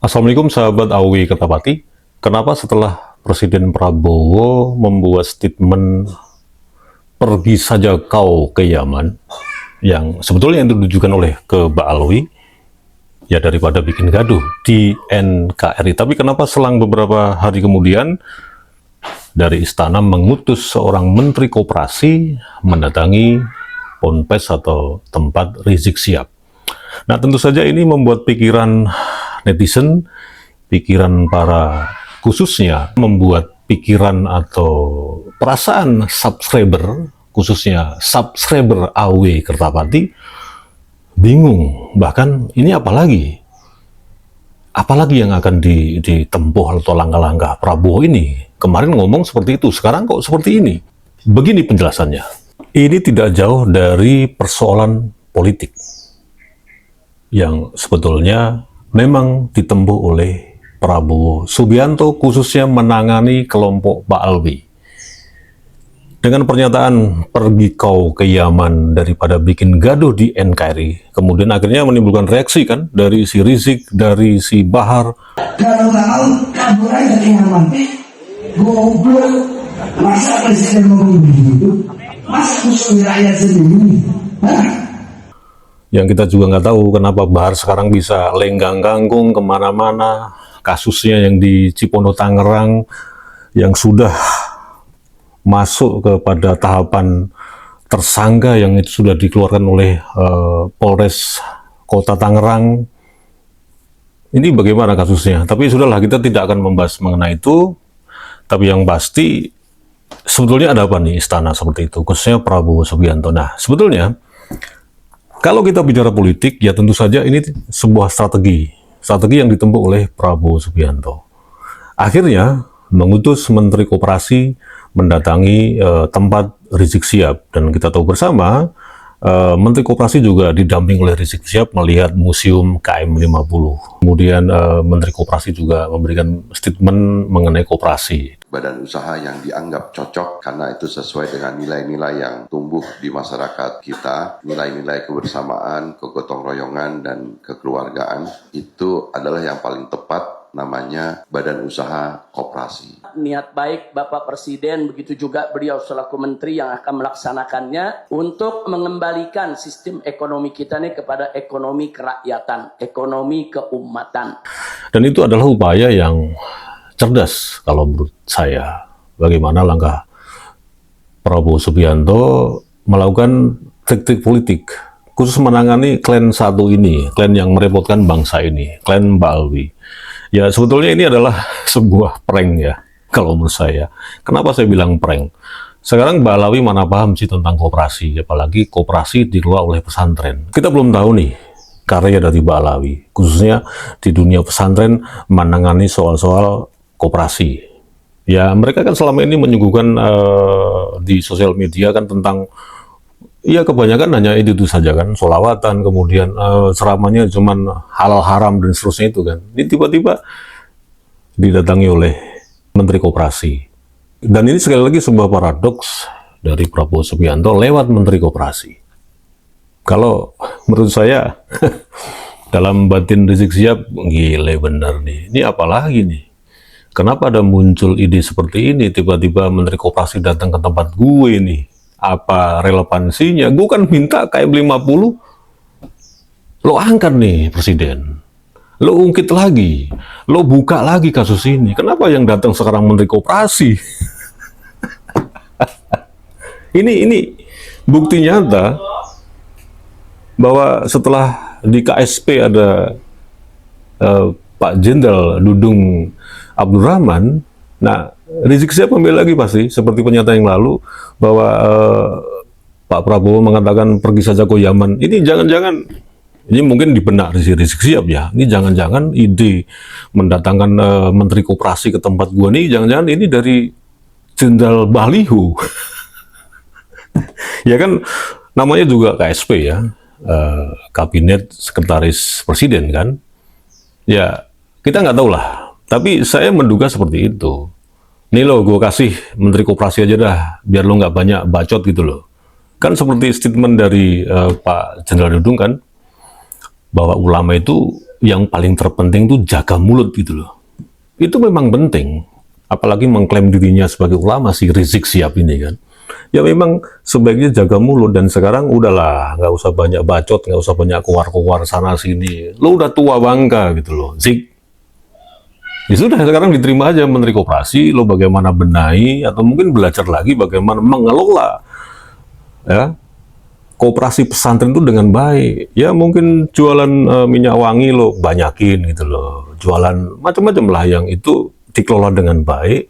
Assalamualaikum sahabat AW Kertapati. Kenapa setelah Presiden Prabowo membuat statement pergi saja kau ke Yaman, yang sebetulnya yang ditujukan oleh ke Mbak Alwi, ya daripada bikin gaduh di NKRI. Tapi kenapa selang beberapa hari kemudian dari istana mengutus seorang Menteri Koperasi mendatangi Ponpes atau tempat Rizik Syihab. Nah, tentu saja ini membuat pikiran netizen, pikiran para, khususnya membuat pikiran atau perasaan subscriber, khususnya subscriber AW Kertapati, bingung. Bahkan ini apalagi yang akan ditempuh atau langkah-langkah Prabowo ini. Kemarin ngomong seperti itu, sekarang kok seperti ini. Begini penjelasannya. Ini tidak jauh dari persoalan politik yang sebetulnya memang ditempuh oleh Prabowo Subianto, khususnya menangani kelompok Pak Alwi. Dengan pernyataan pergi kau ke Yaman daripada bikin gaduh di NKRI, kemudian akhirnya menimbulkan reaksi kan dari si Rizik, dari si Bahar. Kalau tahu kabur aja dari Yaman, goblok. Masa presiden mau begitu? Masa khusus rakyat sendiri? Hah? Yang kita juga nggak tahu kenapa Bahar sekarang bisa lenggang kangkung kemana-mana. Kasusnya yang di Cipondo Tangerang yang sudah masuk kepada tahapan tersangka yang itu sudah dikeluarkan oleh Polres Kota Tangerang. Ini bagaimana kasusnya? Tapi sudahlah, kita tidak akan membahas mengenai itu. Tapi yang pasti sebetulnya ada apa nih istana seperti itu, khususnya Prabowo Subianto. Nah, sebetulnya kalau kita bicara politik, ya tentu saja ini sebuah strategi yang ditempuh oleh Prabowo Subianto. Akhirnya mengutus Menteri Koperasi mendatangi tempat Rizik Syihab, dan kita tahu bersama Menteri Koperasi juga didamping oleh Rizik Syihab melihat museum KM50. Kemudian Menteri Koperasi juga memberikan statement mengenai koperasi. Badan usaha yang dianggap cocok karena itu sesuai dengan nilai-nilai yang tumbuh di masyarakat kita, nilai-nilai kebersamaan, kegotong royongan, dan kekeluargaan, itu adalah yang paling tepat, namanya Badan Usaha Koperasi. Niat baik Bapak Presiden, begitu juga beliau selaku Menteri yang akan melaksanakannya untuk mengembalikan sistem ekonomi kita ini kepada ekonomi kerakyatan, ekonomi keumatan. Dan itu adalah upaya yang cerdas kalau menurut saya. Bagaimana langkah Prabowo Subianto melakukan trik-trik politik khusus menangani klan satu ini, klan yang merepotkan bangsa ini, klan Mbak Alwi. Ya sebetulnya ini adalah sebuah prank ya kalau menurut saya. Kenapa saya bilang prank? Sekarang Mbak Alwi mana paham sih tentang koperasi, apalagi koperasi dikelola oleh pesantren. Kita belum tahu nih karya dari Mbak Alwi, khususnya di dunia pesantren menangani soal-soal koperasi. Ya mereka kan selama ini menyuguhkan di sosial media kan tentang, ya kebanyakan hanya itu saja kan, sholawatan, kemudian ceramahnya cuman halal haram dan seterusnya itu kan. Ini tiba-tiba didatangi oleh Menteri Koperasi. Dan ini sekali lagi sebuah paradoks dari Prabowo Subianto lewat Menteri Koperasi. Kalau menurut saya dalam batin Rizik Syihab, gile bener nih. Ini apalagi nih? Kenapa ada muncul ide seperti ini? Tiba-tiba Menteri Koperasi datang ke tempat gue nih. Apa relevansinya? Gue kan minta KM50 lo angkat nih Presiden, lo ungkit lagi, lo buka lagi kasus ini. Kenapa yang datang sekarang Menteri Koperasi? ini bukti nyata bahwa setelah di KSP ada Pak Jenderal Dudung Abdurrahman, nah Rizik Syihab ambil lagi pasti seperti pernyataan yang lalu bahwa Pak Prabowo mengatakan pergi saja ke Yaman. Ini jangan-jangan, ini mungkin di benak Rizik Syihab ya, ini jangan-jangan ide mendatangkan Menteri Koperasi ke tempat gua nih, jangan-jangan ini dari Jenderal Baliho. Ya kan namanya juga KSP ya, Kabinet Sekretaris Presiden kan. Ya kita nggak tahu lah, tapi saya menduga seperti itu. Nih lo, gue kasih Menteri Koperasi aja dah, biar lo nggak banyak bacot gitu loh. Kan seperti statement dari Pak Jenderal Dudung kan, bahwa ulama itu yang paling terpenting tuh jaga mulut gitu loh. Itu memang penting. Apalagi mengklaim dirinya sebagai ulama si Rizik Syihab ini kan. Ya memang sebaiknya jaga mulut, dan sekarang udahlah, nggak usah banyak bacot, nggak usah banyak keluar-keluar sana sini. Lo udah tua bangka gitu loh, Zik. Ya sudah, sekarang diterima aja Menteri Koperasi, lo bagaimana benahi atau mungkin belajar lagi bagaimana mengelola ya koperasi pesantren itu dengan baik. Ya mungkin jualan minyak wangi lo banyakin gitu loh, jualan macam-macam lah yang itu dikelola dengan baik,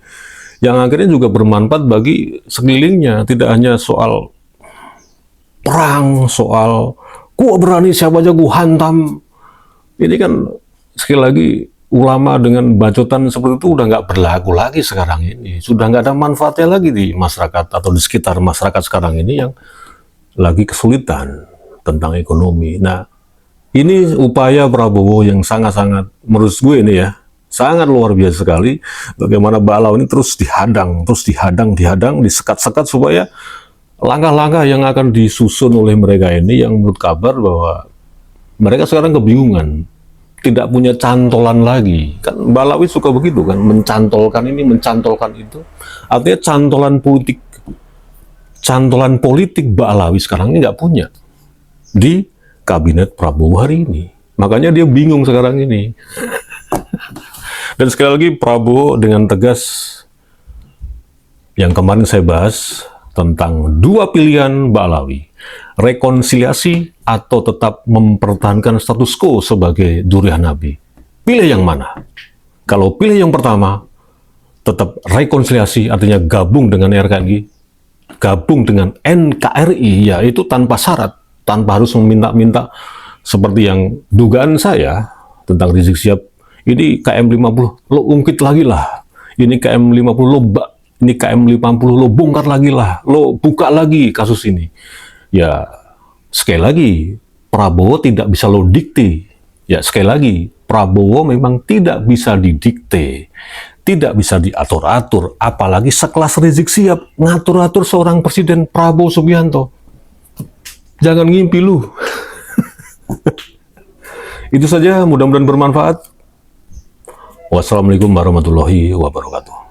yang akhirnya juga bermanfaat bagi sekelilingnya. Tidak hanya soal perang, soal gua berani siapa aja gua hantam. Ini kan sekali lagi ulama dengan bacotan seperti itu udah nggak berlaku lagi sekarang ini. Sudah nggak ada manfaatnya lagi di masyarakat atau di sekitar masyarakat sekarang ini yang lagi kesulitan tentang ekonomi. Nah, ini upaya Prabowo yang sangat-sangat, menurut gue ini ya, sangat luar biasa sekali. Bagaimana Balau ini terus dihadang, disekat-sekat supaya langkah-langkah yang akan disusun oleh mereka ini, yang menurut kabar bahwa mereka sekarang kebingungan, tidak punya cantolan lagi. Kan Balawi suka begitu kan, mencantolkan ini, mencantolkan itu. Artinya cantolan politik Balawi sekarang ini nggak punya di kabinet Prabowo hari ini. Makanya dia bingung sekarang ini. Dan sekali lagi Prabowo dengan tegas, yang kemarin saya bahas tentang dua pilihan Balawi, rekonsiliasi atau tetap mempertahankan status quo sebagai durian Nabi. Pilih yang mana? Kalau pilih yang pertama, tetap rekonsiliasi, artinya gabung dengan RKI, gabung dengan NKRI, yaitu tanpa syarat, tanpa harus meminta-minta seperti yang dugaan saya tentang Rizik Syihab. Ini KM50 lo ungkit lagi lah, ini KM50 lo ini KM50 lo bongkar lagi lah, lo buka lagi kasus ini. Ya sekali lagi, Prabowo tidak bisa lo dikte. Ya sekali lagi, Prabowo memang tidak bisa didikte, tidak bisa diatur-atur, apalagi sekelas Rizik Syihab ngatur-atur seorang Presiden Prabowo Subianto. Jangan ngimpi lu. Itu saja, mudah-mudahan bermanfaat. Wassalamualaikum warahmatullahi wabarakatuh.